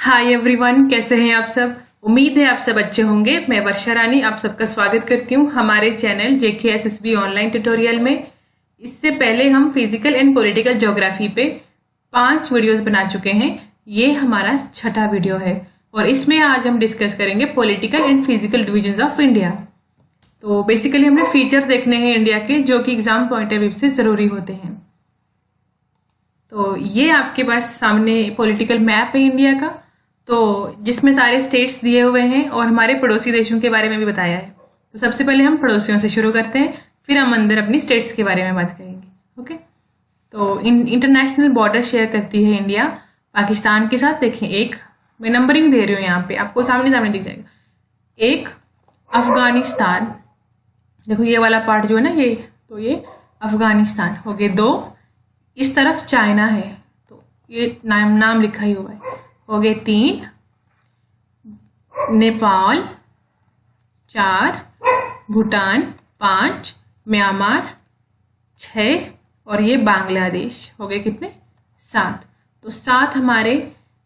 Hi everyone, कैसे हैं आप सब। उम्मीद है आप सब अच्छे होंगे। मैं वर्षा रानी आप सबका स्वागत करती हूं हमारे चैनल JKSSB ऑनलाइन ट्यूटोरियल में। इससे पहले हम फिजिकल एंड पॉलिटिकल ज्योग्राफी पे 5 वीडियोस बना चुके हैं। ये हमारा छठा वीडियो है और इसमें आज हम डिस्कस करेंगे political and physical divisions of India. तो बेसिकली हमने फीचर देखने हैं इंडिया के जो कि एग्जाम पॉइंट ऑफ व्यू से जरूरी होते हैं। तो ये आपके पास सामने पॉलिटिकल मैप है इंडिया का, तो जिसमें सारे स्टेट्स दिए हुए हैं और हमारे पड़ोसी देशों के बारे में भी बताया है। तो सबसे पहले हम पड़ोसियों से शुरू करते हैं, फिर हम अंदर अपनी स्टेट्स के बारे में बात करेंगे। ओके, तो इंटरनेशनल बॉर्डर शेयर करती है इंडिया पाकिस्तान के साथ। देखें, एक मैं नंबरिंग दे रही हूँ यहाँ पे, आपको सामने दिख जाएगा। एक अफगानिस्तान, देखो ये वाला पार्ट जो है ना, ये तो ये अफगानिस्तान हो गए। 2 इस तरफ चाइना है, तो ये नाम लिखा ही हुआ है, हो गए 3 नेपाल, 4 भूटान, 5 म्यांमार, 6 और ये बांग्लादेश हो गए कितने 7। तो 7 हमारे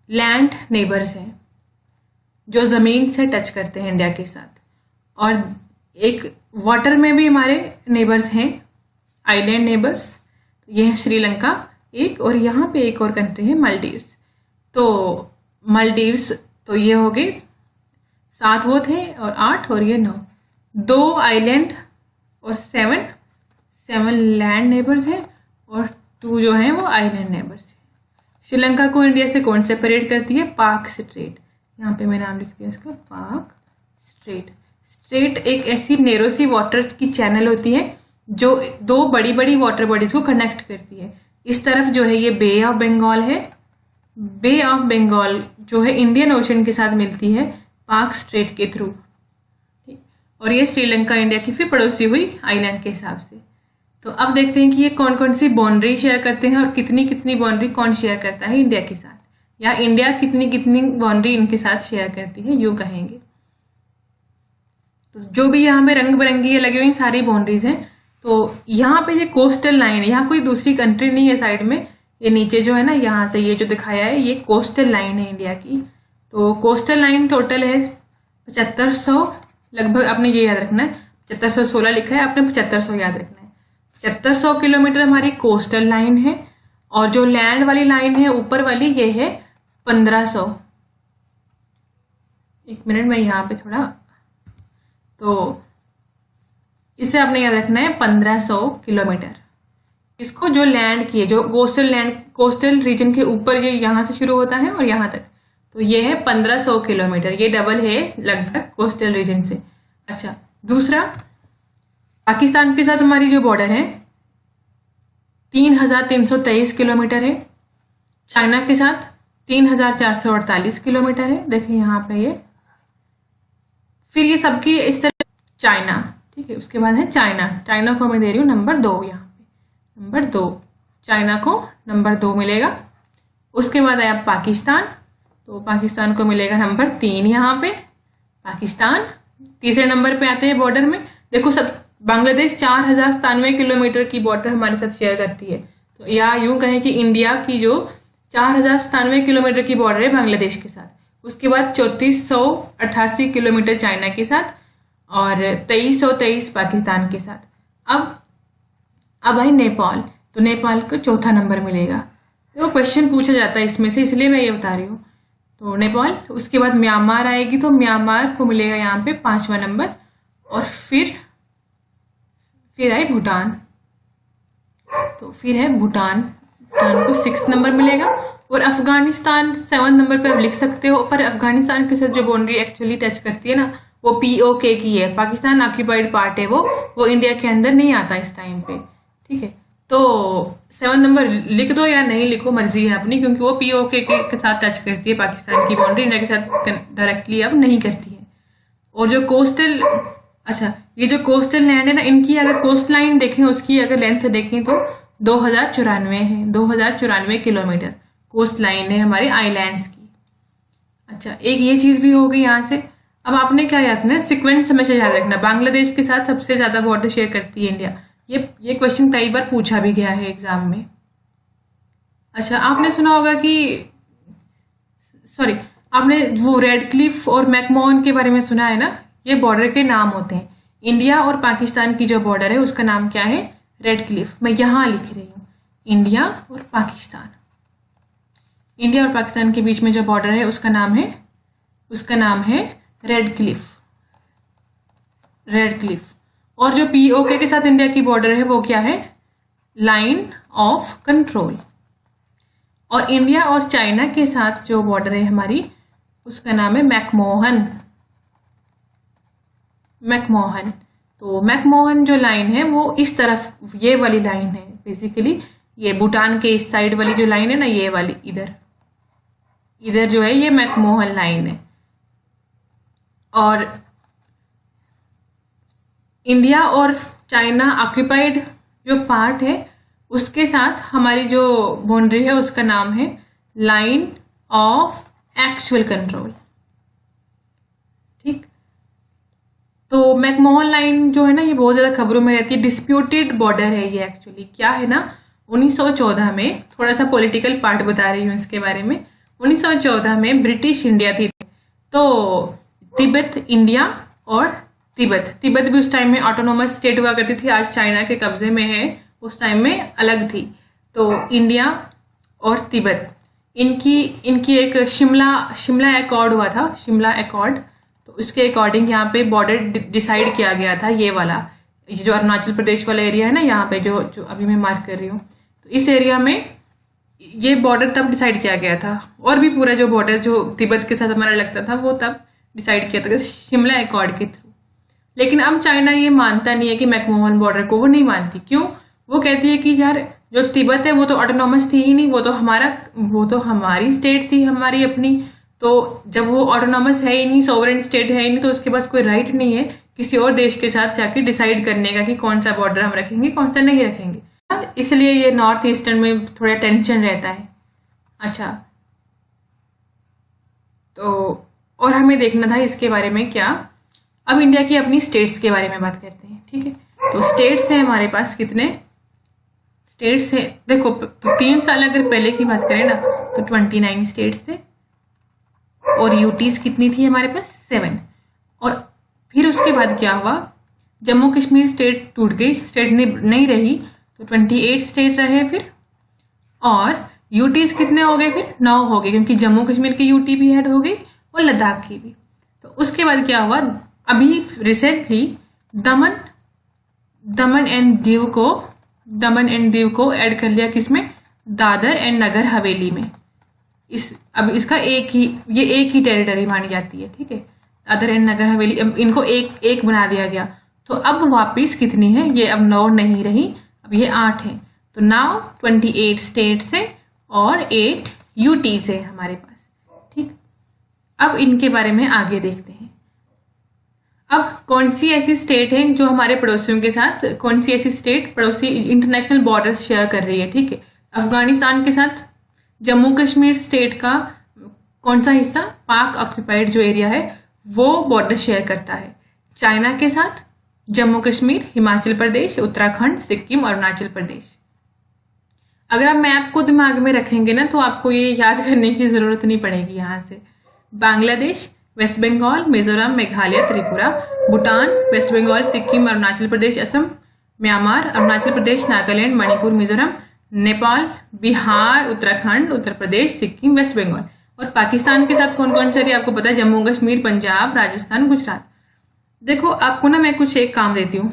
लैंड नेबर्स हैं जो जमीन से टच करते हैं इंडिया के साथ। और एक वाटर में भी हमारे नेबर्स हैं, आइलैंड नेबर्स। ये है श्रीलंका एक, और यहाँ पे एक और कंट्री है मालदीव्स। तो मालदीव्स, तो ये हो गए 7 वो थे और 8 और ये 9, 2 आइलैंड और 7 लैंड नेबर्स हैं और 2 जो हैं वो आइलैंड नेबर्स हैं। श्रीलंका को इंडिया से कौन सेपरेट करती है? पाक स्ट्रेट। यहाँ पे मैं नाम लिख दिया इसका, पाक स्ट्रेट। स्ट्रेट एक ऐसी नेरो सी वाटर की चैनल होती है जो 2 बड़ी बड़ी वाटर बॉडीज को कनेक्ट करती है। इस तरफ जो है ये बे ऑफ बंगाल है, बे ऑफ बंगाल जो है इंडियन ओशन के साथ मिलती है पाक स्ट्रेट के थ्रू। और ये श्रीलंका इंडिया की फिर पड़ोसी हुई आइलैंड के हिसाब से। तो अब देखते हैं कि ये कौन कौन सी बाउंड्री शेयर करते हैं और कितनी कितनी बाउंड्री कौन शेयर करता है इंडिया के साथ, या इंडिया कितनी कितनी बाउंड्री इनके साथ शेयर करती है, यूं कहेंगे। तो जो भी यहाँ पे रंग बिरंगी ये लगी हुई सारी बाउंड्रीज हैं। तो यहाँ पे ये कोस्टल लाइन है, यहाँ कोई दूसरी कंट्री नहीं है साइड में। ये नीचे जो है ना, यहाँ से ये जो दिखाया है ये कोस्टल लाइन है इंडिया की। तो कोस्टल लाइन टोटल है 7500 लगभग, आपने ये याद रखना है। 7516 लिखा है, आपने 7500 याद रखना है। 7500 किलोमीटर हमारी कोस्टल लाइन है, और जो लैंड वाली लाइन है ऊपर वाली ये है 1500। एक मिनट में यहाँ पे थोड़ा, तो इसे आपने याद रखना है 1500 किलोमीटर। इसको जो लैंड की है, जो कोस्टल रीजन के ऊपर, ये यहाँ से शुरू होता है और यहाँ तक, तो ये है 1500 किलोमीटर। ये डबल है लगभग कोस्टल रीजन से। अच्छा, दूसरा पाकिस्तान के साथ हमारी जो बॉर्डर है 3323 किलोमीटर है। चाइना के साथ 3448 किलोमीटर है, देखिए यहाँ पे ये। फिर ये सबकी इस तरह चाइना, ठीक है। उसके बाद है चाइना को मैं दे रही हूँ नंबर 2, यहाँ पे नंबर 2, चाइना को नंबर 2 मिलेगा। उसके बाद आया पाकिस्तान, तो पाकिस्तान को मिलेगा नंबर 3 यहाँ पे पाकिस्तान। तीसरे नंबर पे आते हैं बॉर्डर में, देखो सब बांग्लादेश 4097 किलोमीटर की बॉर्डर हमारे साथ शेयर करती है। तो या यूं कहें कि इंडिया की जो 4097 किलोमीटर की बॉर्डर है बांग्लादेश के साथ। उसके बाद 3488 किलोमीटर चाइना के साथ और 2323 पाकिस्तान के साथ। अब आई नेपाल, तो नेपाल को चौथा नंबर मिलेगा। तो क्वेश्चन पूछा जाता है इसमें से, इसलिए मैं ये बता रही हूँ। तो नेपाल, उसके बाद म्यांमार आएगी, तो म्यांमार को मिलेगा यहाँ पे 5वां नंबर। और फिर आई भूटान, तो फिर है भूटान को 6th नंबर मिलेगा। और अफगानिस्तान 7th नंबर पे आप लिख सकते हो, पर अफगानिस्तान के साथ जो बाउंड्री एक्चुअली टच करती है ना, वो POK की है, पाकिस्तान ऑक्यूपाइड पार्ट है वो इंडिया के अंदर नहीं आता इस टाइम पे, ठीक है। तो 7 नंबर लिख दो या नहीं लिखो, मर्जी है अपनी, क्योंकि वो POK के साथ टच करती है पाकिस्तान की बाउंड्री, इंडिया के साथ डायरेक्टली अब नहीं करती है। और जो कोस्टल, अच्छा ये जो कोस्टल लैंड है ना, इनकी अगर कोस्ट लाइन देखें, उसकी अगर लेंथ देखें तो 2094 है, 2094 किलोमीटर कोस्ट लाइन है हमारे आइलैंड्स की। अच्छा, एक ये चीज भी होगी यहाँ से। अब आपने क्या याद रखना है, सिक्वेंस हमेशा याद रखना। बांग्लादेश के साथ सबसे ज्यादा बॉर्डर शेयर करती है इंडिया, ये क्वेश्चन कई बार पूछा भी गया है एग्जाम में। अच्छा, आपने सुना होगा कि आपने वो रेड क्लिफ और मैकमोहन के बारे में सुना है ना, ये बॉर्डर के नाम होते हैं। इंडिया और पाकिस्तान की जो बॉर्डर है उसका नाम क्या है, रेड क्लिफ। मैं यहां लिख रही हूं, इंडिया और पाकिस्तान। इंडिया और पाकिस्तान के बीच में जो बॉर्डर है उसका नाम है रेड क्लिफ, रेड क्लिफ। और जो पीओके के साथ इंडिया की बॉर्डर है वो क्या है, लाइन ऑफ कंट्रोल। और इंडिया और चाइना के साथ जो बॉर्डर है हमारी, उसका नाम है मैकमोहन, मैकमोहन। तो मैकमोहन जो लाइन है वो इस तरफ, ये वाली लाइन है बेसिकली, ये भूटान के इस साइड वाली जो लाइन है ना, ये वाली इधर जो है ये मैकमोहन लाइन है। और इंडिया और चाइना ऑक्यूपाइड जो पार्ट है उसके साथ हमारी जो बाउंड्री है उसका नाम है लाइन ऑफ एक्चुअल कंट्रोल। ठीक, तो मैकमोहन लाइन जो है ना, ये बहुत ज्यादा खबरों में रहती है। डिस्प्यूटेड बॉर्डर है ये, एक्चुअली क्या है ना, 1914 में, थोड़ा सा पॉलिटिकल पार्ट बता रही हूँ इसके बारे में। 1914 में ब्रिटिश इंडिया थी, तो तिब्बत इंडिया और तिब्बत भी उस टाइम में ऑटोनोमस स्टेट हुआ करती थी, आज चाइना के कब्जे में है, उस टाइम में अलग थी। तो इंडिया और तिब्बत, इनकी एक शिमला एकॉर्ड हुआ था, शिमला एकॉर्ड। तो उसके अकॉर्डिंग यहाँ पे बॉर्डर डिसाइड किया गया था, ये वाला, ये जो अरुणाचल प्रदेश वाला एरिया है ना, यहाँ पे जो अभी मैं मार्क कर रही हूँ, तो इस एरिया में ये बॉर्डर तब डिसाइड किया गया था। और भी पूरा जो बॉर्डर जो तिब्बत के साथ हमारा लगता था वो तब डिसाइड किया था शिमला एकॉर्ड के थ्रू। लेकिन अब चाइना ये मानता नहीं है कि मैकमोहन बॉर्डर को, वो नहीं मानती। क्यों? वो कहती है कि यार जो तिब्बत है वो तो ऑटोनॉमस थी ही नहीं, वो तो हमारी स्टेट थी, हमारी अपनी। तो जब वो ऑटोनॉमस है ही नहीं, सोवरेन स्टेट है ही नहीं, तो उसके पास कोई राइट नहीं है किसी और देश के साथ जाके डिसाइड करने का कि कौन सा बॉर्डर हम रखेंगे, कौन सा नहीं रखेंगे। इसलिए ये नॉर्थ ईस्टर्न में थोड़ा टेंशन रहता है। अच्छा, तो और हमें देखना था इसके बारे में क्या। अब इंडिया की अपनी स्टेट्स के बारे में बात करते हैं, ठीक है। तो स्टेट्स हैं हमारे पास, कितने स्टेट्स हैं देखो, 3 साल अगर पहले की बात करें ना तो 29 स्टेट्स थे, और यूटीज कितनी थी हमारे पास, 7। और फिर उसके बाद क्या हुआ, जम्मू कश्मीर स्टेट टूट गई, स्टेट नहीं रही, तो 28 स्टेट रहे फिर। और यूटीज कितने हो गए, फिर 9 हो गए, क्योंकि जम्मू कश्मीर की यूटी भी ऐड हो गई और लद्दाख की भी। तो उसके बाद क्या हुआ, अभी रिसेंटली दमन एंड दीव को ऐड कर लिया, किसमें, दादर एंड नगर हवेली में। अब इसका एक ही टेरिटरी मानी जाती है, ठीक है, दादर एंड नगर हवेली। अब इनको एक बना दिया गया। तो अब वापिस कितनी है, ये अब 9 नहीं रही, अब ये 8 है। तो नाउ 28 स्टेट्स है और 8 यूटीज है हमारे पास, ठीक। अब इनके बारे में आगे देखते हैं। अब कौन सी ऐसी स्टेट है जो हमारे पड़ोसियों के साथ, कौन सी ऐसी स्टेट पड़ोसी इंटरनेशनल बॉर्डर्स शेयर कर रही है, ठीक है। अफगानिस्तान के साथ जम्मू कश्मीर स्टेट का कौन सा हिस्सा, पाक ऑक्यूपाइड जो एरिया है, वो बॉर्डर शेयर करता है चाइना के साथ। जम्मू कश्मीर, हिमाचल प्रदेश, उत्तराखंड, सिक्किम, अरुणाचल प्रदेश। अगर आप मैप को दिमाग में रखेंगे ना तो आपको ये याद करने की जरूरत नहीं पड़ेगी। यहाँ से Bangladesh, waste Bengal, Mizoram, Meghalaya, Tripura, Bhutan, waste Bengal, Sikkim, Arunachal Pradesh, Assam, Myanmar, Arunachal Pradesh, Nagaland, Manipur, Mizoram, Nepal, Bihar, Uttarakhand, Uttar Pradesh, Sikkim, waste Bengal. और पाकिस्तान के साथ कौन कौन से आपको पता है, जम्मू कश्मीर, पंजाब, राजस्थान, गुजरात। देखो आपको ना मैं कुछ एक काम देती हूँ,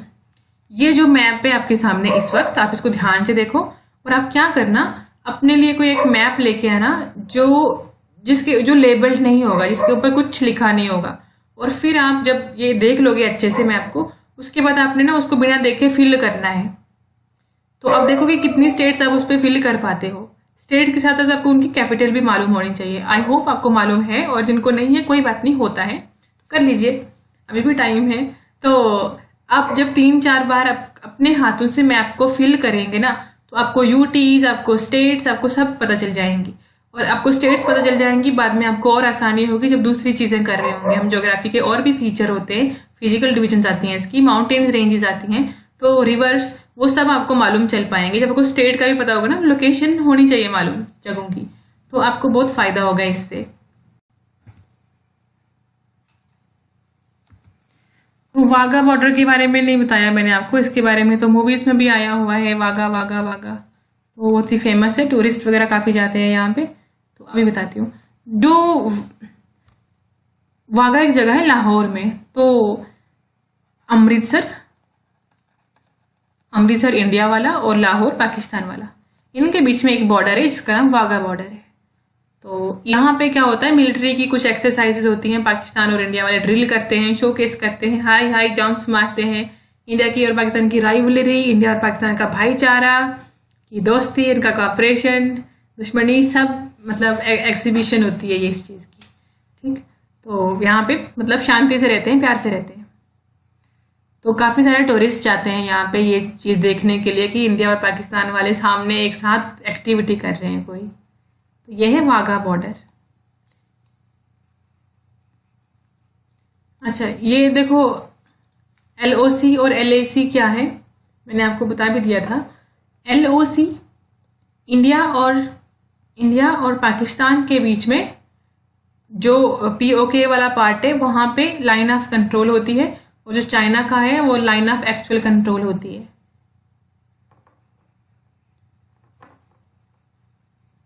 ये जो मैप है आपके सामने इस वक्त, आप इसको ध्यान से देखो। और आप क्या करना, अपने लिए कोई एक मैप लेके आना जो लेबल्ड नहीं होगा, जिसके ऊपर कुछ लिखा नहीं होगा। और फिर आप जब ये देख लोगे अच्छे से मैप को, उसके बाद आपने ना उसको बिना देखे फिल करना है। तो अब देखोगे कितनी स्टेट्स आप उस पर फिल कर पाते हो। स्टेट के साथ साथ आपको उनकी कैपिटल भी मालूम होनी चाहिए। आई होप आपको मालूम है, और जिनको नहीं है कोई बात नहीं, होता है तो कर लीजिए, अभी भी टाइम है। तो आप जब 3-4 बार अपने हाथों से मैप को फिल करेंगे ना, तो आपको यूटीज, आपको स्टेट्स, आपको सब पता चल जाएंगी। और आपको स्टेट्स पता चल जाएंगी, बाद में आपको और आसानी होगी जब दूसरी चीजें कर रहे होंगे। हम ज्योग्राफी के और भी फीचर होते हैं, फिजिकल डिविजन आती हैं इसकी, माउंटेन रेंजेस आती हैं, तो रिवर्स, वो सब आपको मालूम चल पाएंगे। जब आपको स्टेट का भी पता होगा ना, लोकेशन होनी चाहिए मालूम जगहों की, तो आपको बहुत फायदा होगा इससे। तो वाघा बॉर्डर के बारे में नहीं बताया मैंने आपको, इसके बारे में तो मूवीज में भी आया हुआ है, वाघा वाघा वाघा, तो वो बहुत ही फेमस है, टूरिस्ट वगैरह काफी जाते हैं यहाँ पे। तो अभी बताती हूँ। जो वाघा एक जगह है लाहौर में, तो अमृतसर अमृतसर इंडिया वाला और लाहौर पाकिस्तान वाला, इनके बीच में एक बॉर्डर है, इसका नाम वाघा बॉर्डर है। तो यहाँ पे क्या होता है, मिलिट्री की कुछ एक्सरसाइजेज होती हैं, पाकिस्तान और इंडिया वाले ड्रिल करते हैं, शोकेस करते हैं, हाई हाई जंप्स मारते हैं। इंडिया की और पाकिस्तान की राइवलरी, इंडिया और पाकिस्तान का भाईचारा की दोस्ती, इनका कॉपरेशन, दुश्मनी, सब मतलब एग्जीबिशन होती है ये इस चीज की। ठीक, तो यहाँ पे मतलब शांति से रहते हैं, प्यार से रहते हैं। तो काफी सारे टूरिस्ट जाते हैं यहाँ पे ये चीज देखने के लिए कि इंडिया और पाकिस्तान वाले सामने एक साथ एक्टिविटी कर रहे हैं कोई। तो यह है वाघा बॉर्डर। अच्छा, ये देखो LOC और LAC क्या है, मैंने आपको बता भी दिया था। LOC इंडिया और पाकिस्तान के बीच में जो POK वाला पार्ट है, वहां पे लाइन ऑफ कंट्रोल होती है, और जो चाइना का है वो लाइन ऑफ एक्चुअल कंट्रोल होती है।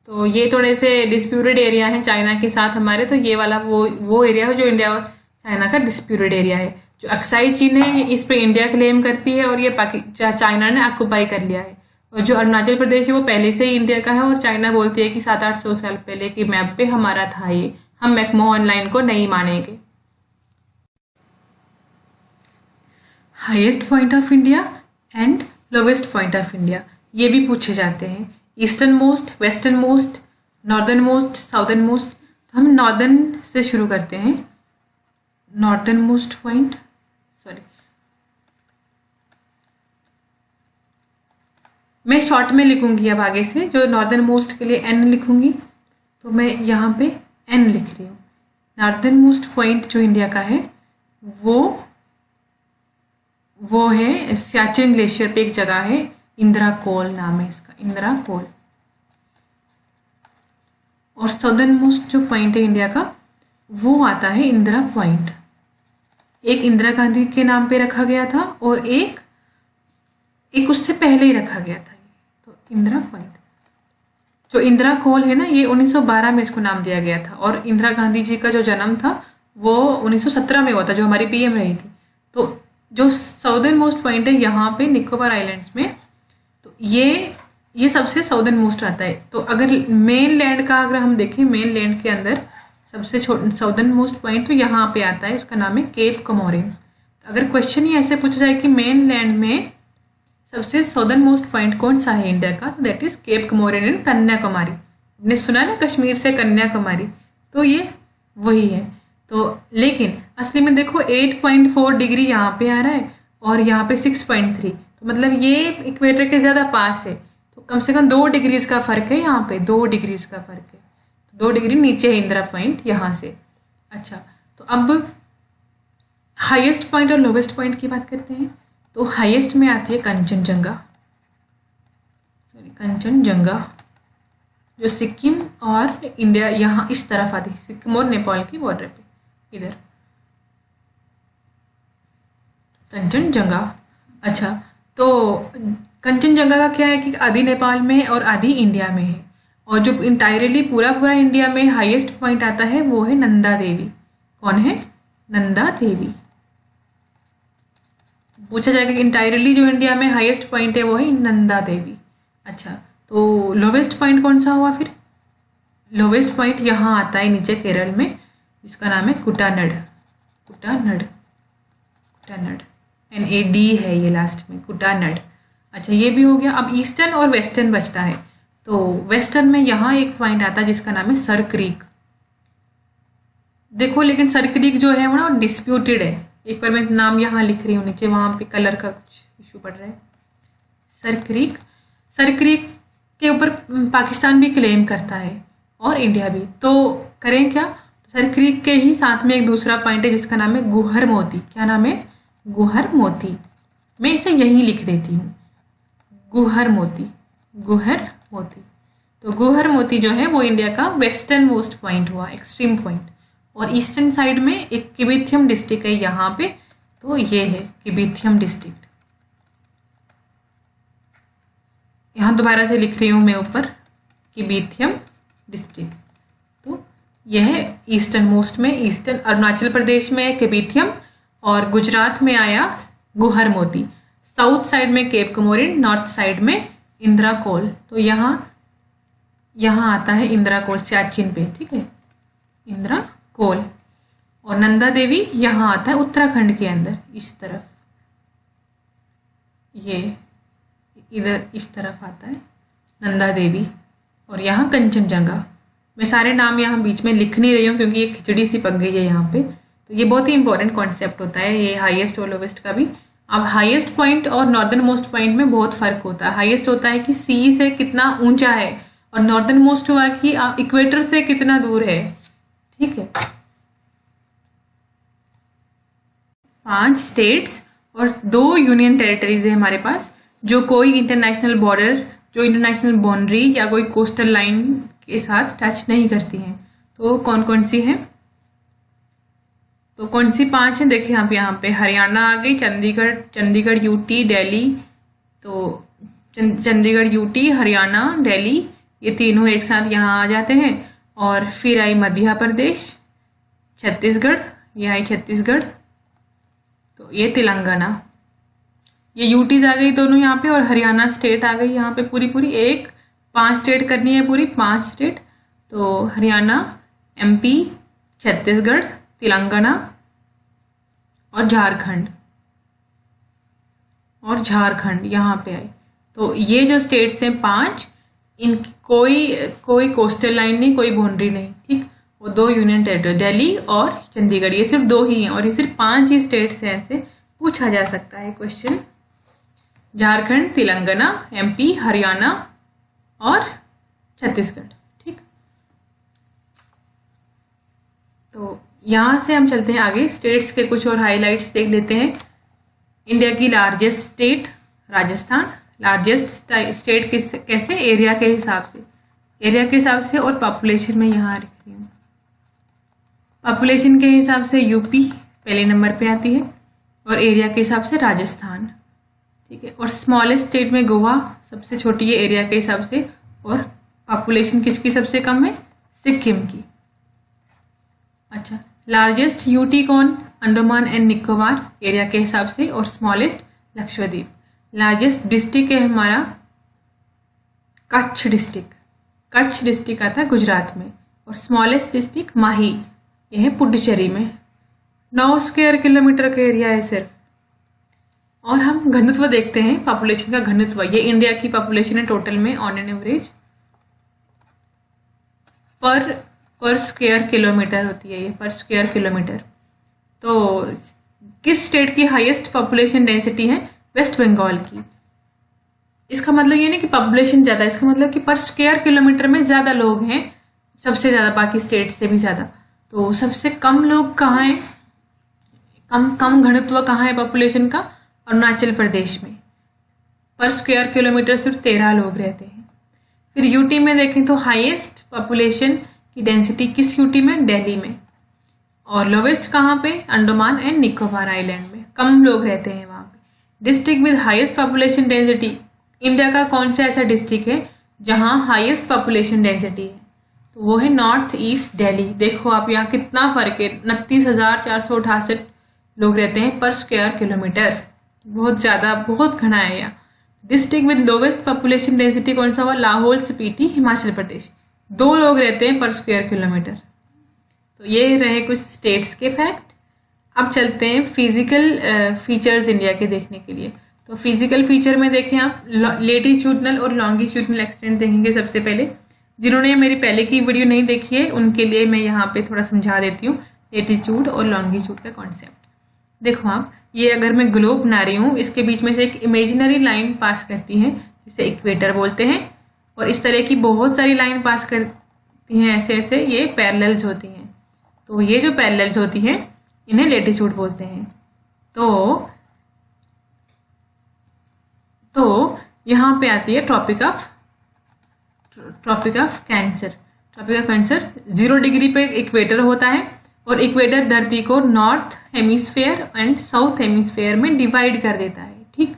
तो ये थोड़े से डिस्प्यूटेड एरिया है चाइना के साथ हमारे, तो ये वाला वो एरिया है जो इंडिया और चाइना का डिस्प्यूटेड एरिया है। जो अक्साई चीन है इस पे इंडिया क्लेम करती है और ये चाइना ने ऑक्युपाई कर लिया है। और जो अरुणाचल प्रदेश है वो पहले से ही इंडिया का है, और चाइना बोलती है कि 700-800 साल पहले की मैप पे हमारा था ये, हम मैकमोहन लाइन को नहीं मानेंगे। Highest point of India and lowest point of India, ये भी पूछे जाते हैं। Eastern most, western most, northern most, southern most. तो हम नॉर्दर्न से शुरू करते हैं। नॉर्दर्न मोस्ट पॉइंट, सॉरी मैं शॉर्ट में लिखूंगी अब आगे से, जो नॉर्दर्न मोस्ट के लिए N लिखूंगी, तो मैं यहाँ पे N लिख रही हूँ। नॉर्दर्न मोस्ट पॉइंट जो इंडिया का है वो है सियाचिन ग्लेशियर पे एक जगह है, इंदिरा कोल नाम है इसका, इंदिरा कोल। और साउदर्न मोस्ट जो पॉइंट है इंडिया का वो आता है इंदिरा पॉइंट। एक इंदिरा गांधी के नाम पे रखा गया था और एक उससे पहले ही रखा गया था। तो इंदिरा पॉइंट, जो इंदिरा कोल है ना, ये 1912 में इसको नाम दिया गया था, और इंदिरा गांधी जी का जो जन्म था वो 1917 में हुआ था, जो हमारी PM रही थी। तो जो साउदर्न मोस्ट पॉइंट है यहाँ पे निकोबार आइलैंड्स में, तो ये सबसे साउदर्न मोस्ट आता है। तो अगर मेन लैंड का अगर हम देखें, मेन लैंड के अंदर सबसे साउदर्न मोस्ट पॉइंट तो यहाँ पे आता है, उसका नाम है केप कमोरिन। अगर क्वेश्चन ही ऐसे पूछा जाए कि मेन लैंड में सबसे साउदर्न मोस्ट पॉइंट कौन सा है इंडिया का, तो दैट इज केप कमोरिन इन कन्याकुमारी। आपने सुना ना कश्मीर से कन्याकुमारी, तो ये वही है। तो लेकिन असली में देखो 8.4 डिग्री यहाँ पे आ रहा है और यहाँ पे 6.3, तो मतलब ये इक्वेटर के ज़्यादा पास है। तो कम से कम 2 डिग्रीज का फर्क है यहाँ पे, 2 डिग्रीज का फर्क है, 2 डिग्री नीचे है इंदिरा पॉइंट यहाँ से। अच्छा, तो अब हाईएस्ट पॉइंट और लोवेस्ट पॉइंट की बात करते हैं। तो हाईएस्ट में आती है कंचनजंगा, कंचनजंगा, जो सिक्किम और इंडिया यहाँ इस तरफ आती है, सिक्किम और नेपाल की बॉर्डर पे इधर कंचनजंगा। अच्छा, तो कंचनजंगा का क्या है कि आधी नेपाल में और आधी इंडिया में है, और जो इंटायरली पूरा इंडिया में हाईएस्ट पॉइंट आता है वो है नंदा देवी। कौन है? नंदा देवी। पूछा जाएगा कि इंटायरली जो इंडिया में हाईएस्ट पॉइंट है वो है नंदा देवी। अच्छा, तो लोवेस्ट पॉइंट कौन सा हुआ फिर? लोवेस्ट पॉइंट यहाँ आता है नीचे केरल में, इसका नाम है कुटानड। कुटानड, कुटानड, NAD है ये लास्ट में, कुटानड। अच्छा, ये भी हो गया। अब ईस्टर्न और वेस्टर्न बचता है। तो वेस्टर्न में यहाँ एक पॉइंट आता है जिसका नाम है सर क्रीक। देखो लेकिन सर क्रीक जो है वो ना डिस्प्यूटेड है। एक बार मैं नाम यहाँ लिख रही हूँ नीचे, वहाँ पे कलर का कुछ इशू पड़ रहा है। सर क्रीक, सर क्रीक के ऊपर पाकिस्तान भी क्लेम करता है और इंडिया भी। तो करें क्या? सर क्रीक के ही साथ में एक दूसरा पॉइंट है जिसका नाम है गुहर मोती। क्या नाम है? गुहर मोती। मैं इसे यहीं लिख देती हूँ, गुहर मोती, गुहर मोती। तो गुहर मोती जो है वो इंडिया का वेस्टर्न मोस्ट पॉइंट हुआ, एक्सट्रीम पॉइंट। और ईस्टर्न साइड में एक किबिथियम डिस्ट्रिक्ट है यहाँ पे, तो ये है किबिथियम डिस्ट्रिक्ट। यहाँ दोबारा से लिख रही हूँ मैं ऊपर, किबिथियम डिस्ट्रिक्ट। तो यह है ईस्टर्न मोस्ट में, ईस्टर्न अरुणाचल प्रदेश में किबिथियम, और गुजरात में आया गुहर मोती, साउथ साइड में केप कमोरिन, नॉर्थ साइड में इंदिरा कोल। तो यहाँ आता है इंदिरा कोल सियाचिन पे, ठीक है, इंदिरा कोल। और नंदा देवी यहाँ आता है उत्तराखंड के अंदर, इस तरफ, ये इधर इस तरफ आता है नंदा देवी। और यहाँ कंचनजंगा। मैं सारे नाम यहाँ बीच में लिख नहीं रही हूँ क्योंकि ये खिचड़ी सी पक गई है यहाँ पे। तो ये बहुत ही इंपॉर्टेंट कॉन्सेप्ट होता है ये हाईएस्ट और लोवेस्ट का भी। अब हाईएस्ट पॉइंट और नॉर्दर्न मोस्ट पॉइंट में बहुत फर्क होता है। हाईएस्ट होता है कि सी से कितना ऊंचा है, और नॉर्दर्न मोस्ट हुआ कि आप इक्वेटर से कितना दूर है, ठीक है। 5 स्टेट्स और 2 यूनियन टेरिटरीज है हमारे पास, जो कोई इंटरनेशनल बॉर्डर, जो इंटरनेशनल बाउंड्री या कोई कोस्टल लाइन के साथ टच नहीं करती हैं। तो कौन कौन सी हैं? तो कौन सी 5 हैं देखिए आप यहाँ पे, हरियाणा आ गई, चंडीगढ़ यूटी दिल्ली। तो चंडीगढ़ यूटी हरियाणा दिल्ली ये तीनों एक साथ यहाँ आ जाते हैं। और फिर आई मध्य प्रदेश, छत्तीसगढ़, ये आई छत्तीसगढ़, तो ये तेलंगाना, ये यूटीज आ गई दोनों यहाँ पे, और हरियाणा स्टेट आ गई यहाँ पे पूरी 5 स्टेट करनी है पूरी, 5 स्टेट। तो हरियाणा, एमपी, छत्तीसगढ़, तेलंगाना और झारखंड यहाँ पे आई। तो ये जो स्टेट्स हैं 5, इनकी कोई कोस्टल लाइन नहीं, कोई बाउंड्री नहीं, ठीक। वो 2 यूनियन टेरिटरी दिल्ली और चंडीगढ़, ये सिर्फ 2 ही हैं, और ये सिर्फ 5 ही स्टेट्स हैं, ऐसे पूछा जा सकता है क्वेश्चन। झारखंड, तेलंगाना, एमपी, हरियाणा और छत्तीसगढ़, ठीक। तो यहाँ से हम चलते हैं आगे, स्टेट्स के कुछ और हाइलाइट्स देख लेते हैं। इंडिया की largest state Rajasthan, largest state कैसे? एरिया के हिसाब से और पॉपुलेशन में यहाँ लिख रही हूँ। पॉपुलेशन के हिसाब से यूपी पहले नंबर पे आती है, और एरिया के हिसाब से राजस्थान, ठीक है। और स्मॉलेस्ट स्टेट में गोवा सबसे छोटी है एरिया के हिसाब से, और पॉपुलेशन किसकी सबसे कम है? सिक्किम की। अच्छा, लार्जेस्ट यूटी कौन? अंडमान एंड निकोबार एरिया के हिसाब से, और स्मॉलेस्ट लक्षद्वीप। लार्जेस्ट डिस्ट्रिक्ट है हमारा कच्छ डिस्ट्रिक्ट आता है गुजरात में, और स्मॉलेस्ट डिस्ट्रिक्ट माही, यह है पुडुचेरी में। 9 स्क्वायर किलोमीटर का एरिया है सिर्फ। और हम घनत्व देखते हैं, पॉपुलेशन का घनत्व, ये इंडिया की पॉपुलेशन है टोटल में ऑन एन एवरेज पर स्क्वायर किलोमीटर होती है, ये पर स्क्वायर किलोमीटर। तो किस स्टेट की हाईएस्ट पॉपुलेशन डेंसिटी है? वेस्ट बंगाल की। इसका मतलब ये नहीं कि पॉपुलेशन ज्यादा, इसका मतलब कि पर स्क्वायर किलोमीटर में ज्यादा लोग हैं, सबसे ज्यादा बाकी स्टेट से भी ज्यादा। तो सबसे कम लोग कहाँ हैं, कम घनत्व कहाँ है पॉपुलेशन का? अरुणाचल प्रदेश में, पर स्क्वायर किलोमीटर सिर्फ 13 लोग रहते हैं। फिर यूटी में देखें तो हाईएस्ट पॉपुलेशन की डेंसिटी किस यूटी में? दिल्ली में। और लोवेस्ट कहाँ पे? अंडमान एंड निकोबार आइलैंड में, कम लोग रहते हैं वहां पे। District with highest population density, India का कौन सा ऐसा डिस्ट्रिक्ट है जहां हाईएस्ट पॉपुलेशन डेंसिटी है? तो वो है नॉर्थ ईस्ट दिल्ली। देखो आप यहाँ कितना फर्क है, 29,468 लोग रहते हैं पर स्क्वायर किलोमीटर, बहुत ज्यादा, बहुत घना है यहाँ। District with lowest population density कौन सा हुआ? लाहौल स्पीति हिमाचल प्रदेश, 2 लोग रहते हैं पर स्क्वायर किलोमीटर। तो ये रहे कुछ स्टेट्स के फैक्ट। अब चलते हैं फिजिकल फीचर्स इंडिया के देखने के लिए। तो फिजिकल फीचर में देखें आप, लेटीट्यूडनल और लॉन्गिट्यूडनल एक्सटेंट देखेंगे सबसे पहले। जिन्होंने मेरी पहले की वीडियो नहीं देखी है उनके लिए मैं यहाँ पे थोड़ा समझा देती हूँ लेटीट्यूड और लॉन्गिट्यूड का कॉन्सेप्ट। देखो आप, ये अगर मैं ग्लोब बना रही हूँ, इसके बीच में से एक इमेजिनरी लाइन पास करती है जिसे इक्वेटर बोलते हैं, और इस तरह की बहुत सारी लाइन पास करती हैं ऐसे ऐसे, ये पैरेलल्स होती हैं। तो ये जो पैरेलल्स होती हैं इन्हें लेटीट्यूड बोलते हैं। तो यहाँ पे आती है ट्रॉपिक ऑफ कैंसर। 0 डिग्री पे इक्वेटर होता है और इक्वेटर धरती को north hemisphere and south hemisphere में डिवाइड कर देता है। ठीक,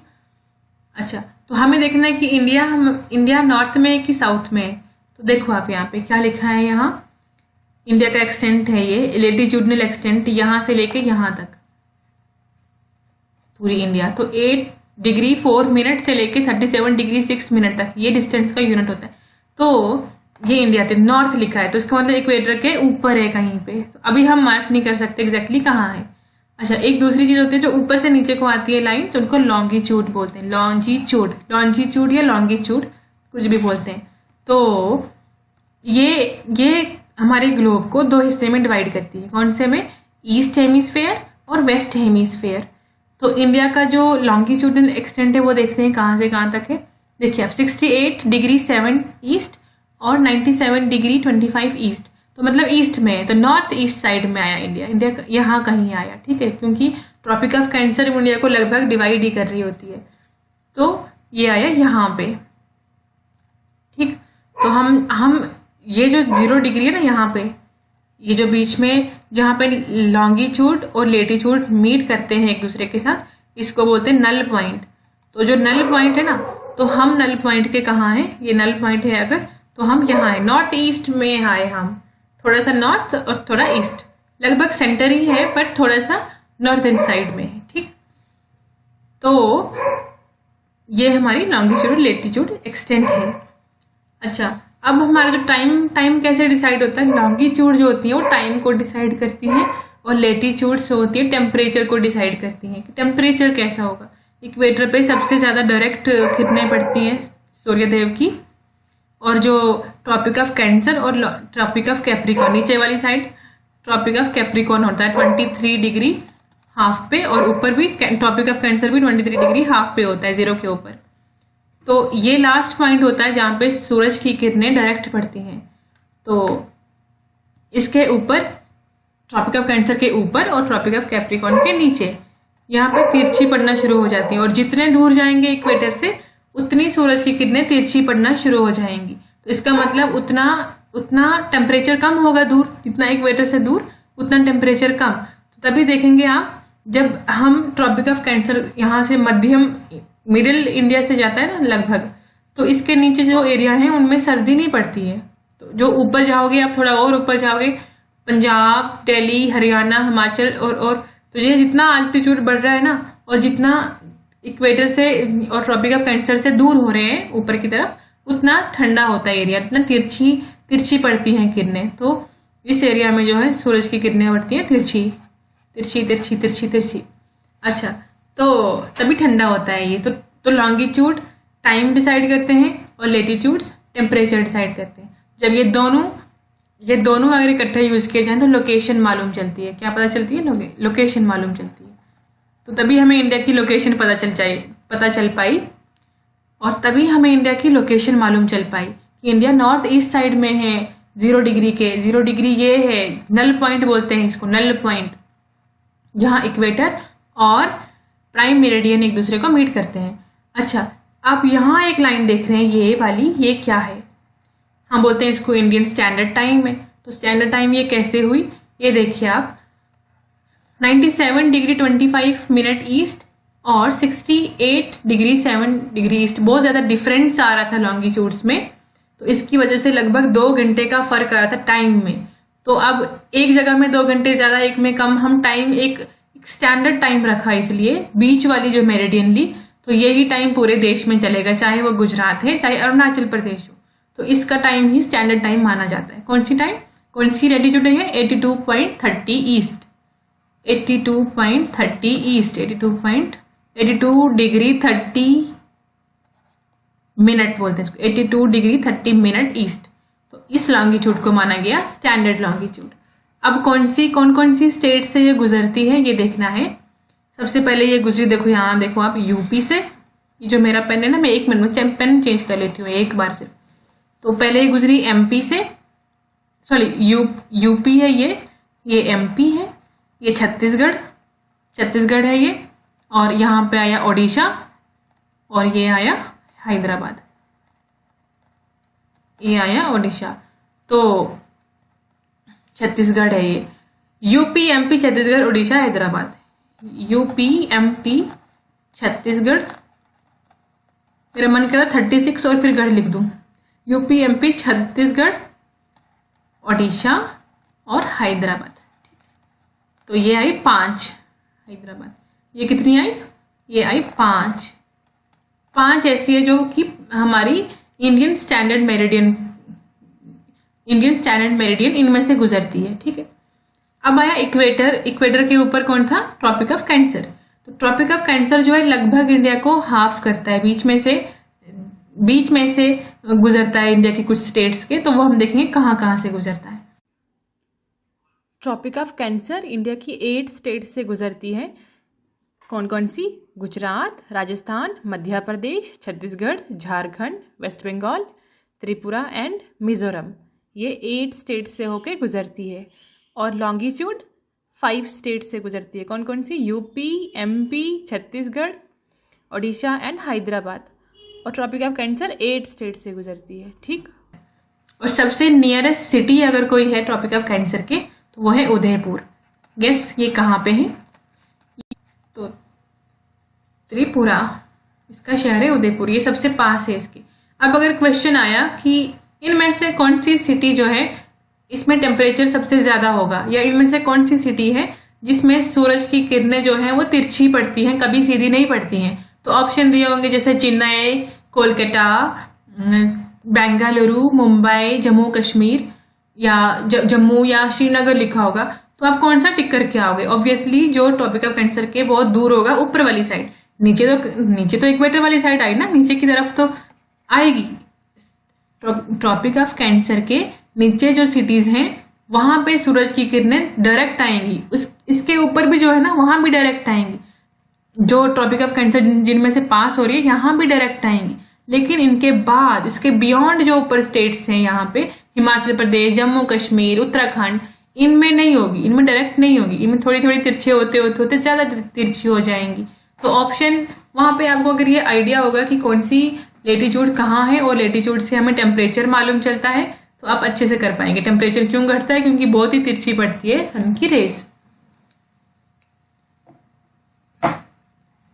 अच्छा, तो हमें देखना है कि इंडिया नॉर्थ में है कि साउथ में है। तो देखो आप यहाँ पे क्या लिखा है, यहाँ इंडिया का एक्सटेंट है ये लेटिट्यूडनल एक्सटेंट, यहाँ से लेके यहाँ तक पूरी इंडिया। तो 8 डिग्री 4 मिनट से लेके 37 डिग्री 6 मिनट तक ये डिस्टेंस का यूनिट होता है। तो ये इंडिया थे, नॉर्थ लिखा है तो इसका मतलब इक्वेटर के ऊपर है कहीं पे। तो अभी हम मार्क नहीं कर सकते एग्जैक्टली कहाँ है। अच्छा, एक दूसरी चीज होती है जो ऊपर से नीचे को आती है लाइन, तो उनको लॉन्गिट्यूड बोलते हैं। लॉन्जिट्यूड या लॉन्गिट्यूड कुछ भी बोलते हैं। तो ये हमारे ग्लोब को दो हिस्से में डिवाइड करती है। कौन से में? ईस्ट हेमिस्फेयर और वेस्ट हेमिस्फेयर। तो इंडिया का जो लॉन्गिट्यूडनल एक्सटेंट है वो देखते हैं कहाँ से कहाँ तक है। देखिए आप 68 डिग्री 7 ईस्ट और 97 डिग्री 25 ईस्ट, तो मतलब ईस्ट में है, तो नॉर्थ ईस्ट साइड में आया इंडिया यहाँ कहीं आया। ठीक है, क्योंकि ट्रॉपिक ऑफ कैंसर इंडिया को लगभग डिवाइड ही कर रही होती है, तो ये आया यहाँ पे। ठीक, तो हम ये जो 0 डिग्री है ना यहाँ पे, ये जो बीच में जहाँ पे लॉन्गिट्यूड और लेटीट्यूड मीट करते हैं एक दूसरे के साथ, इसको बोलते हैं नल पॉइंट। तो जो नल पॉइंट है ना, तो हम नल पॉइंट के कहाँ हैं, ये नल पॉइंट है अगर, तो हम यहाँ है नॉर्थ ईस्ट में आए, हम थोड़ा सा नॉर्थ और थोड़ा ईस्ट, लगभग सेंटर ही है पर थोड़ा सा नॉर्थन साइड में है। ठीक, तो ये हमारी लॉन्गिट्यूड लेटीट्यूड एक्सटेंट है। अच्छा, अब हमारा जो टाइम कैसे डिसाइड होता है, लॉन्गिट्यूड जो होती है वो टाइम को डिसाइड करती है और लेटीट्यूड जो होती है टेम्परेचर को डिसाइड करती है कि टेम्परेचर कैसा होगा। इक्वेटर पे सबसे ज्यादा डायरेक्ट किरणें पड़ती हैं सूर्यदेव की, और जो ट्रॉपिक ऑफ कैंसर और ट्रॉपिक ऑफ कैप्रिकॉर्न नीचे वाली साइड ट्रॉपिक ऑफ कैप्रिकॉर्न होता है 23 डिग्री हाफ पे, और ऊपर भी ट्रॉपिक ऑफ कैंसर भी 23 डिग्री हाफ पे होता है 0 के ऊपर। तो ये लास्ट पॉइंट होता है जहाँ पे सूरज की किरणें डायरेक्ट पड़ती हैं। तो इसके ऊपर ट्रॉपिक ऑफ कैंसर के ऊपर और ट्रॉपिक ऑफ कैप्रिकॉर्न के नीचे यहाँ पे तिरछी पड़ना शुरू हो जाती है, और जितने दूर जाएंगे इक्वेटर से उतनी सूरज की किरणें तिरछी पड़ना शुरू हो जाएंगी। तो इसका मतलब उतना टेम्परेचर कम होगा दूर, जितना इक्वेटर से दूर उतना टेम्परेचर कम। तो तभी देखेंगे आप, जब हम ट्रॉपिक ऑफ कैंसर यहाँ से मिडिल इंडिया से जाता है ना लगभग, तो इसके नीचे जो एरिया है उनमें सर्दी नहीं पड़ती है। तो जो ऊपर जाओगे आप, थोड़ा और ऊपर जाओगे, पंजाब, दिल्ली, हरियाणा, हिमाचल और तो ये जितना अल्टीट्यूड बढ़ रहा है ना, और जितना इक्वेटर से और ट्रॉपिक ऑफ कैंसर से दूर हो रहे हैं ऊपर की तरफ, उतना ठंडा होता है एरिया, उतना तिरछी पड़ती हैं किरणें। तो इस एरिया में जो है सूरज की किरणें पड़ती हैं तिरछी। अच्छा, तो तभी ठंडा होता है ये। तो लॉन्गिट्यूड टाइम डिसाइड करते हैं और लेटीट्यूड्स टेम्परेचर डिसाइड करते हैं। जब ये दोनों अगर इकट्ठे यूज किए जाए तो लोकेशन मालूम चलती है। क्या पता चलती है? लोकेशन मालूम चलती है। तो तभी हमें इंडिया की लोकेशन पता चल पाई, और तभी हमें इंडिया की लोकेशन मालूम चल पाई कि इंडिया नॉर्थ ईस्ट साइड में है 0 डिग्री के। 0 डिग्री ये है नल पॉइंट बोलते हैं इसको, नल पॉइंट, जहाँ इक्वेटर और प्राइम मेरिडियन एक दूसरे को मीट करते हैं। अच्छा, आप यहाँ एक लाइन देख रहे हैं ये वाली, ये क्या है? हम बोलते हैं इसको इंडियन स्टैंडर्ड टाइम है। तो स्टैंडर्ड टाइम ये कैसे हुई, ये देखिए आप, 97 डिग्री 25 मिनट ईस्ट और 68 डिग्री 7 डिग्री ईस्ट, बहुत ज्यादा डिफरेंस आ रहा था लॉन्गिट्यूड्स में। तो इसकी वजह से लगभग 2 घंटे का फर्क आ रहा था टाइम में। तो अब एक जगह में 2 घंटे ज्यादा, एक में कम, हम टाइम एक स्टैंडर्ड टाइम रखा, इसलिए बीच वाली जो मेरिडियन ली, तो यही टाइम पूरे देश में चलेगा, चाहे वो गुजरात है चाहे अरुणाचल प्रदेश हो। तो इसका टाइम ही स्टैंडर्ड टाइम माना जाता है। कौन सी लैटिट्यूड है? 82.30 ईस्ट, 82.30 ईस्ट, 82 डिग्री 30 मिनट बोलते हैं इसको, 82 डिग्री 30 मिनट ईस्ट। तो इस लॉन्गिट्यूड को माना गया स्टैंडर्ड लॉन्गिट्यूड। अब कौन कौन सी स्टेट से ये गुजरती है ये देखना है। सबसे पहले ये गुजरी, देखो यहाँ देखो आप, यूपी से। ये जो मेरा पेन है ना, मैं 1 मिनट में पेन चेंज कर लेती हूँ एक बार से। तो पहले ये गुजरी एमपी से, सॉरी यूपी है ये एमपी है, ये छत्तीसगढ़ है ये, और यहाँ पे आया ओडिशा, और ये आया हैदराबाद, ये आया ओडिशा। तो छत्तीसगढ़ है ये। UP, MP, Chhattisgarh, Orissa, Hyderabad. UP, MP, Chhattisgarh, मेरा मन करा 36 और फिर गढ़ लिख दूं। यूपी, एमपी, छत्तीसगढ़, ओडिशा और हैदराबाद। तो ये आई 5 हैदराबाद। ये कितनी आई? ये आई 5। 5 ऐसी है जो कि हमारी इंडियन स्टैंडर्ड मेरिडियन इनमें से गुजरती है। ठीक है, अब आया इक्वेटर। इक्वेटर के ऊपर कौन था? Tropic of Cancer. तो ट्रॉपिक ऑफ कैंसर जो है लगभग इंडिया को हाफ करता है, बीच में से गुजरता है इंडिया के कुछ स्टेट्स के। तो वो हम देखेंगे कहाँ कहाँ से गुजरता है। ट्रॉपिक ऑफ कैंसर इंडिया की 8 स्टेट से गुजरती है। कौन कौन सी? Gujarat, Rajasthan, Madhya Pradesh, Chhattisgarh, Jharkhand, waste Bengal, Tripura and Mizoram. ये 8 स्टेट से होके गुजरती है। और लॉन्गिट्यूड 5 स्टेट से गुजरती है। कौन कौन सी? UP, MP, Chhattisgarh, Odisha and Hyderabad. और ट्रॉपिक ऑफ कैंसर 8 स्टेट से गुजरती है। ठीक, और सबसे नियरेस्ट सिटी अगर कोई है ट्रॉपिक ऑफ कैंसर के तो वो है उदयपुर। गेस ये कहाँ पे है? तो त्रिपुरा, इसका शहर है उदयपुर, ये सबसे पास है इसके। अब अगर क्वेश्चन आया कि इनमें से कौन सी सिटी जो है इसमें टेम्परेचर सबसे ज्यादा होगा, या इनमें से कौन सी सिटी है जिसमें सूरज की किरणें जो हैं वो तिरछी पड़ती हैं, कभी सीधी नहीं पड़ती हैं, तो ऑप्शन दिए होंगे जैसे चेन्नई, कोलकाता, बेंगलुरु, मुंबई, जम्मू कश्मीर या जम्मू या श्रीनगर लिखा होगा। तो आप कौन सा टिक करके आओगे? ऑब्वियसली जो ट्रॉपिक ऑफ कैंसर के बहुत दूर होगा, ऊपर वाली साइड। नीचे तो इक्वेटर वाली साइड आई ना, नीचे की तरफ तो आएगी। ट्रॉपिक ऑफ कैंसर के नीचे जो सिटीज हैं वहां पे सूरज की किरणें डायरेक्ट आएंगी। इसके ऊपर भी जो है ना वहां भी डायरेक्ट आएंगी। जो ट्रॉपिक ऑफ कैंसर जिनमें से पास हो रही है यहाँ भी डायरेक्ट आएंगी। लेकिन इनके बाद इसके बियॉन्ड जो ऊपर स्टेट्स हैं यहाँ पे हिमाचल प्रदेश, जम्मू कश्मीर, उत्तराखंड, इनमें नहीं होगी, इनमें डायरेक्ट नहीं होगी। इनमें थोड़ी थोड़ी तिरछे होते ज्यादा तिरछी हो जाएंगी। तो ऑप्शन वहां पे आपको अगर ये आइडिया होगा कि कौन सी लेटीट्यूड कहाँ है और लेटीट्यूड से हमें टेम्परेचर मालूम चलता है तो आप अच्छे से कर पाएंगे। टेम्परेचर क्यों घटता है? क्योंकि बहुत ही तिरछी पड़ती है सन की रेज।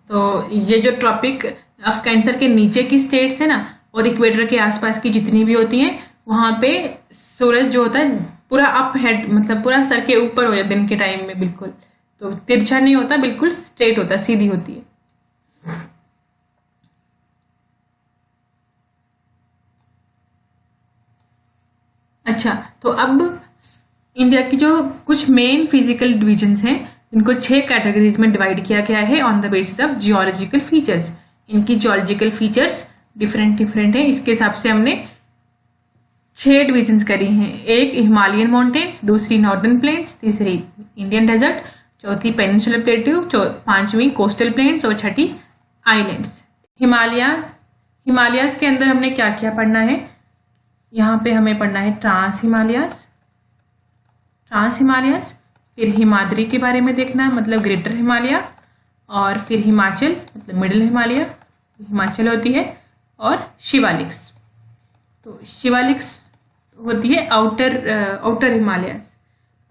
तो ये जो ट्रॉपिक ऑफ कैंसर के नीचे की स्टेट्स है ना और इक्वेटर के आसपास की जितनी भी होती हैं वहां पे सूरज जो होता है पूरा अप हेड, मतलब पूरा सर के ऊपर हो जाता है दिन के टाइम में, बिल्कुल। तो तिरछा नहीं होता, बिल्कुल स्ट्रेट होता है, सीधी होती है। अच्छा, तो अब इंडिया की जो कुछ मेन फिजिकल डिविजन्स हैं इनको 6 कैटेगरीज में डिवाइड किया गया है on the basis of geological features. इनकी जियोलॉजिकल फीचर्स डिफरेंट है। इसके हिसाब से हमने 6 डिविजन्स करी हैं। एक हिमालयन माउंटेन्स, दूसरी नॉर्दर्न प्लेन्स, तीसरी इंडियन डेजर्ट, चौथी पेनिनसुलर प्लेट्यू, 5वीं कोस्टल प्लेन्स और 6ठी आइलैंड्स। हिमालयाज के अंदर हमने क्या क्या पढ़ना है? यहाँ पे हमें पढ़ना है ट्रांस हिमालयाज, फिर हिमाद्री के बारे में देखना है, मतलब ग्रेटर हिमालय, और फिर हिमाचल मतलब मिडिल हिमाचल होती है, और शिवालिक्स। तो शिवालिक्स होती है आउटर हिमालयाज।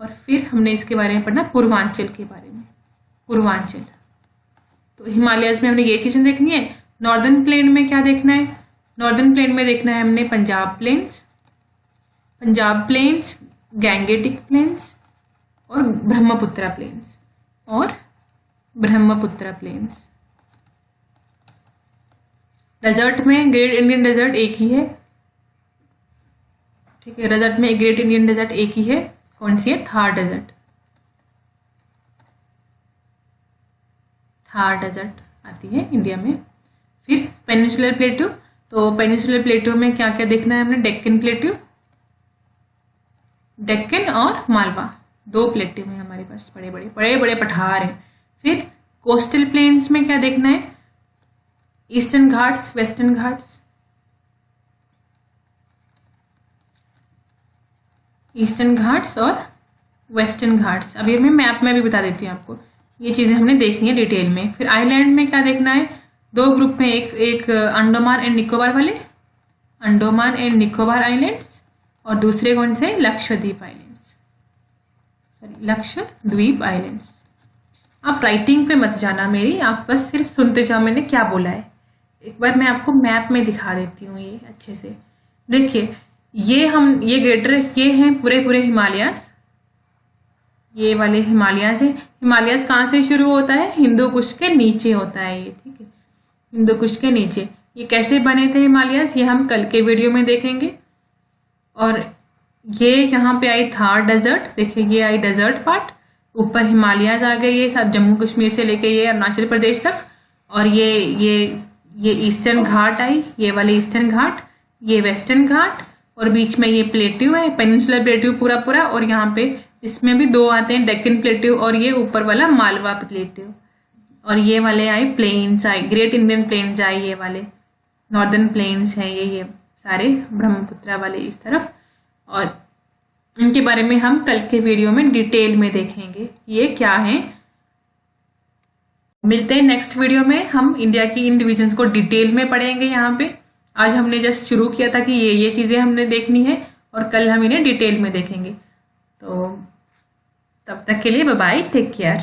और फिर हमने इसके बारे में पढ़ना पूर्वांचल के बारे में। पूर्वांचल, तो हिमालयाज में हमने ये चीजें देखनी है। नॉर्दर्न प्लेन में क्या देखना है? नॉर्दर्न प्लेन में देखना है हमने पंजाब प्लेन्स, गैंगेटिक प्लेन्स और ब्रह्मपुत्रा प्लेन्स। डेजर्ट में ग्रेट इंडियन डेजर्ट एक ही है, ठीक है। डेजर्ट में ग्रेट इंडियन डेजर्ट एक ही है, कौन सी है? थार डेजर्ट आती है इंडिया में। फिर पेनिनसुलर प्लेट्यू, तो पेनिनसुलर प्लेट्यू में क्या क्या देखना है हमने? डेक्कन और मालवा, 2 प्लेट्यू में हमारे पास बड़े बड़े पठार हैं। फिर कोस्टल प्लेन्स में क्या देखना है? Eastern Ghats, western Ghats. Eastern Ghats और वेस्टर्न घाट्स। अभी मैं मैप में भी बता देती हूँ आपको, ये चीजें हमने देखनी है डिटेल में। फिर आइलैंड में क्या देखना है? 2 ग्रुप में, एक अंडमान एंड निकोबार आइलैंड्स और दूसरे कौन से? लक्षद्वीप आइलैंड्स। लक्षद्वीप आइलैंड्स। आप राइटिंग पे मत जाना मेरी, आप बस सिर्फ सुनते जाओ मैंने क्या बोला है। एक बार मैं आपको मैप में दिखा देती हूँ ये अच्छे से। देखिए ये ग्रेटर ये हैं पूरे पूरे हिमालयास, ये वाले हिमालयास है। हिमालयास कहाँ से शुरू होता है? हिंदू कुश के नीचे होता है ये, ठीक है, हिंदू कुश के नीचे। ये कैसे बने थे हिमालयास, ये हम कल के वीडियो में देखेंगे। और ये यहाँ पे आई थार डेजर्ट, देखिए ये आई डेजर्ट पार्ट, ऊपर हिमालयाज आ गए, ये सब जम्मू कश्मीर से लेके ये अरुणाचल प्रदेश तक। और ये ईस्टर्न घाट आई, ये वाले ईस्टर्न घाट, ये वेस्टर्न घाट, और बीच में ये प्लेट्यू है, पेनिनसुलर प्लेट्यू पूरा पूरा। और यहाँ पे इसमें भी दो आते हैं, डेक्कन प्लेट्यू और ये ऊपर वाला मालवा प्लेट्यू। और ये वाले आए प्लेन्स आई, ग्रेट इंडियन प्लेन्स आई, ये वाले नॉर्दर्न प्लेन्स हैं ये सारे ब्रह्मपुत्रा वाले इस तरफ। और इनके बारे में हम कल के वीडियो में डिटेल में देखेंगे ये क्या है। मिलते हैं नेक्स्ट वीडियो में, हम इंडिया की इन डिविजन्स को डिटेल में पढ़ेंगे। यहाँ पे आज हमने जस्ट शुरू किया था कि ये चीजें हमने देखनी है, और कल हम इन्हें डिटेल में देखेंगे। तो तब तक के लिए बाय बाय, टेक केयर।